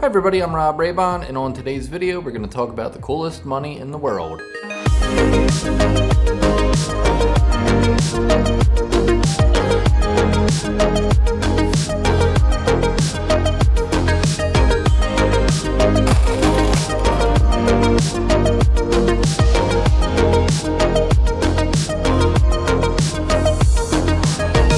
Hi everybody, I'm Rob Raybon, and on today's video we're going to talk about the coolest money in the world.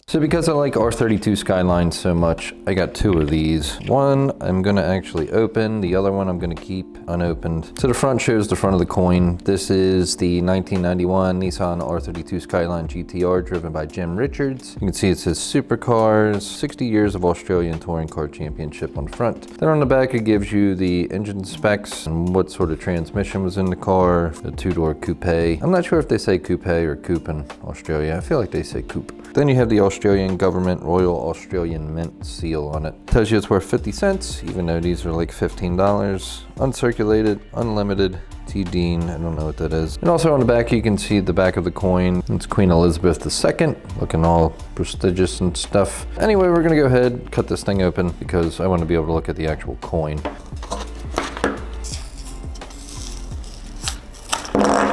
So because I like R32 Skyline so much, I got two of these. One I'm gonna actually open, the other one I'm gonna keep unopened. So the front shows the front of the coin. This is the 1991 Nissan R32 Skyline GTR driven by Jim Richards. You can see it says Supercars, 60 years of Australian Touring Car Championship on the front. Then on the back it gives you the engine specs and what sort of transmission was in the car, the two-door coupe. I'm not sure if they say coupe or coupe in Australia. I feel like they say coupe. Then you have the Australian government Royal Australian Mint seal on it. Tells you it's worth 50 cents, even though these are like $15. Uncirculated, unlimited, T. Dean, I don't know what that is. And also on the back you can see the back of the coin. It's Queen Elizabeth II, looking all prestigious and stuff. Anyway, we're gonna go ahead and cut this thing open because I want to be able to look at the actual coin.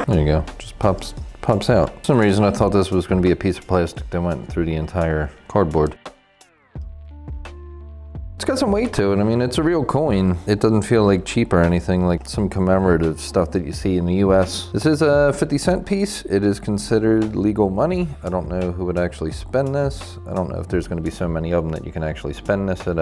There you go, just pops out. For some reason I thought this was going to be a piece of plastic that went through the entire cardboard. It's got some weight to it. I mean, it's a real coin. It doesn't feel like cheap or anything like some commemorative stuff that you see in the US. This is a 50-cent piece. It is considered legal money. I don't know who would actually spend this. I don't know if there's going to be so many of them that you can actually spend this at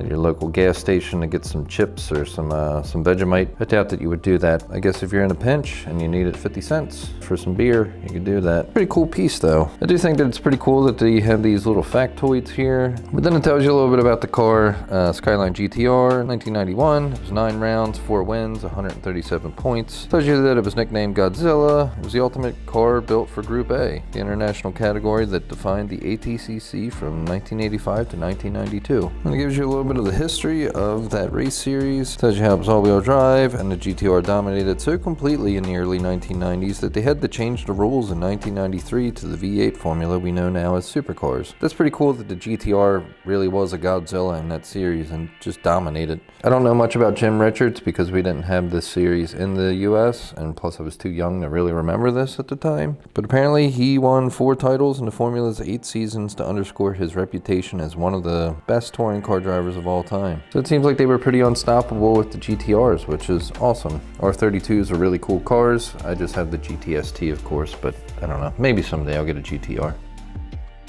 your local gas station to get some chips or some Vegemite. I doubt that you would do that. I guess if you're in a pinch and you needed 50 cents for some beer, you could do that. Pretty cool piece though. I do think that it's pretty cool that they have these little factoids here. But then it tells you a little bit about the car. Skyline GTR, 1991, it was 9 rounds, 4 wins, 137 points. Tells you that it was nicknamed Godzilla. It was the ultimate car built for Group A, the international category that defined the ATCC from 1985 to 1992. And it gives you a little bit of the history of that race series. Tells you how it was all-wheel drive, and the GTR dominated so completely in the early 1990s that they had to change the rules in 1993 to the V8 formula we know now as Supercars. That's pretty cool that the GTR really was a Godzilla in that series and just dominated. I don't know much about Jim Richards because we didn't have this series in the US, and plus I was too young to really remember this at the time. But apparently he won 4 titles in the Formula's 8 seasons to underscore his reputation as one of the best touring car drivers of all time. So it seems like they were pretty unstoppable with the GTRs, which is awesome. R32s are really cool cars. I just have the GTST of course, but I don't know, maybe someday I'll get a GTR.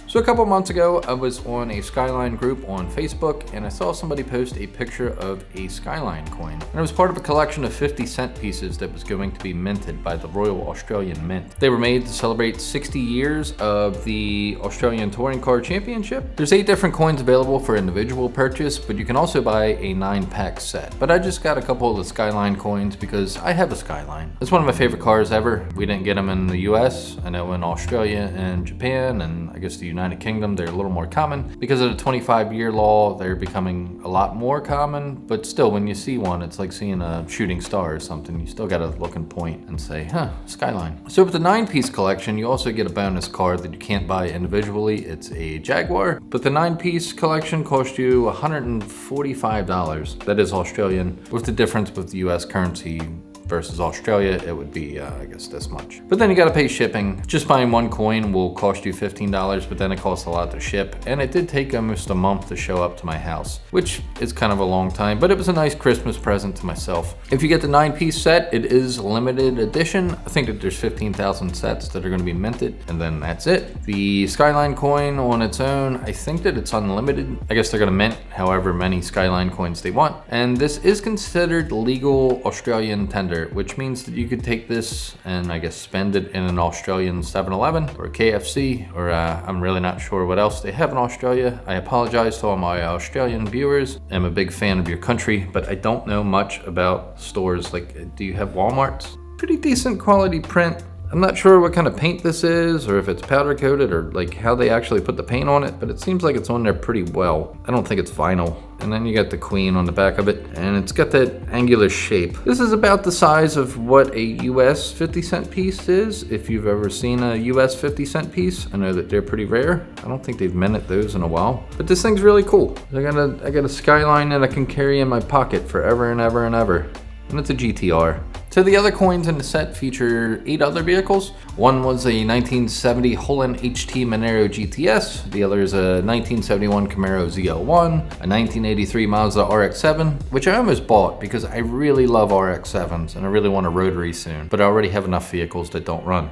So a couple months ago, I was on a Skyline group on Facebook and I saw somebody post a picture of a Skyline coin. And it was part of a collection of 50-cent pieces that was going to be minted by the Royal Australian Mint. They were made to celebrate 60 years of the Australian Touring Car Championship. There's 8 different coins available for individual purchase, but you can also buy a 9-pack set. But I just got a couple of the Skyline coins because I have a Skyline. It's one of my favorite cars ever. We didn't get them in the US. I know in Australia and Japan and I guess the United Kingdom, they're a little more common. Because of the 25-year law, they're becoming a lot more common, but still when you see one, it's like seeing a shooting star or something. You still gotta look and point and say, huh, Skyline. So with the 9-piece collection, you also get a bonus car that you can't buy individually. It's a Jaguar, but the 9-piece collection costs you $145. That is Australian. With the difference with the US currency versus Australia, it would be, I guess, this much. But then you gotta pay shipping. Just buying one coin will cost you $15, but then it costs a lot to ship. And it did take almost a month to show up to my house, which is kind of a long time, but it was a nice Christmas present to myself. If you get the 9-piece set, it is limited edition. I think that there's 15,000 sets that are gonna be minted, and then that's it. The Skyline coin on its own, I think that it's unlimited. I guess they're gonna mint however many Skyline coins they want. And this is considered legal Australian tender, which means that you could take this and I guess spend it in an Australian 7-Eleven or a KFC, or I'm really not sure what else they have in Australia. I apologize to all my Australian viewers. I'm a big fan of your country, but I don't know much about stores. Like, do you have Walmarts? Pretty decent quality print. I'm not sure what kind of paint this is, or if it's powder coated, or like how they actually put the paint on it, but it seems like it's on there pretty well. I don't think it's vinyl. and then you got the Queen on the back of it, and it's got that angular shape. This is about the size of what a US 50-cent piece is, if you've ever seen a US 50-cent piece. I know that they're pretty rare. I don't think they've minted those in a while, but this thing's really cool. I got a Skyline that I can carry in my pocket forever and ever and ever, and it's a GTR. So the other coins in the set feature 8 other vehicles. One was a 1970 Holland HT Monero GTS. The other is a 1971 Camaro ZL1, a 1983 Mazda RX-7, which I almost bought because I really love RX-7s and I really want a rotary soon, but I already have enough vehicles that don't run.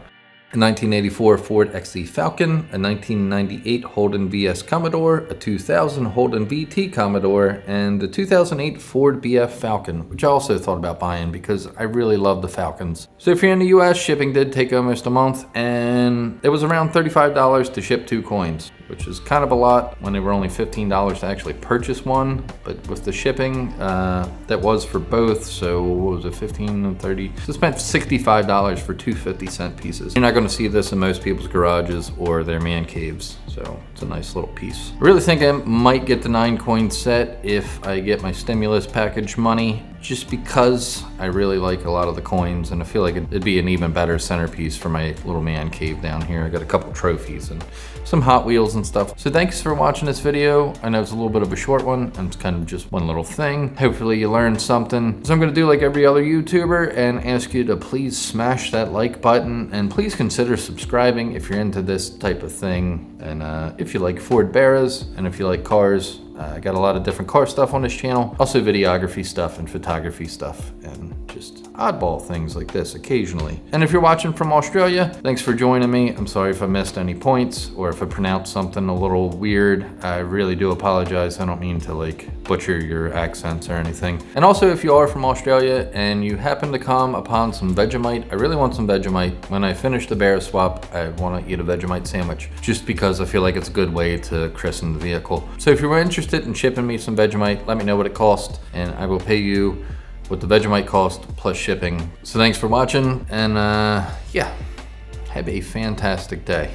A 1984 Ford XC Falcon, a 1998 Holden VS Commodore, a 2000 Holden VT Commodore, and a 2008 Ford BF Falcon, which I also thought about buying because I really love the Falcons. So if you're in the US, shipping did take almost a month, and it was around $35 to ship 2 coins, which is kind of a lot when they were only $15 to actually purchase one. But with the shipping, that was for both, so what was it, 15 and 30? So I spent $65 for 2 50-cent pieces. You're not going to see this in most people's garages or their man caves, so it's a nice little piece. I really think I might get the 9-coin set if I get my stimulus package money, just because I really like a lot of the coins, and I feel like it'd be an even better centerpiece for my little man cave down here. I got a couple trophies and some Hot Wheels and stuff. So thanks for watching this video. I know it's a little bit of a short one, and it's kind of just one little thing. Hopefully you learned something. So I'm gonna do like every other YouTuber and ask you to please smash that like button, and please consider subscribing if you're into this type of thing. And if you like Ford Barras, and if you like cars, I got a lot of different car stuff on this channel. Also videography stuff and photography stuff, and just oddball things like this occasionally. And if you're watching from Australia, thanks for joining me. I'm sorry if I missed any points or if I pronounced something a little weird. I really do apologize. I don't mean to like butcher your accents or anything. And also, if you are from Australia and you happen to come upon some Vegemite, I really want some Vegemite. When I finish the bear swap, I want to eat a Vegemite sandwich, just because I feel like it's a good way to christen the vehicle. So if you're interested in shipping me some Vegemite, let me know what it costs, and I will pay you what the Vegemite cost plus shipping. So thanks for watching, and yeah, have a fantastic day.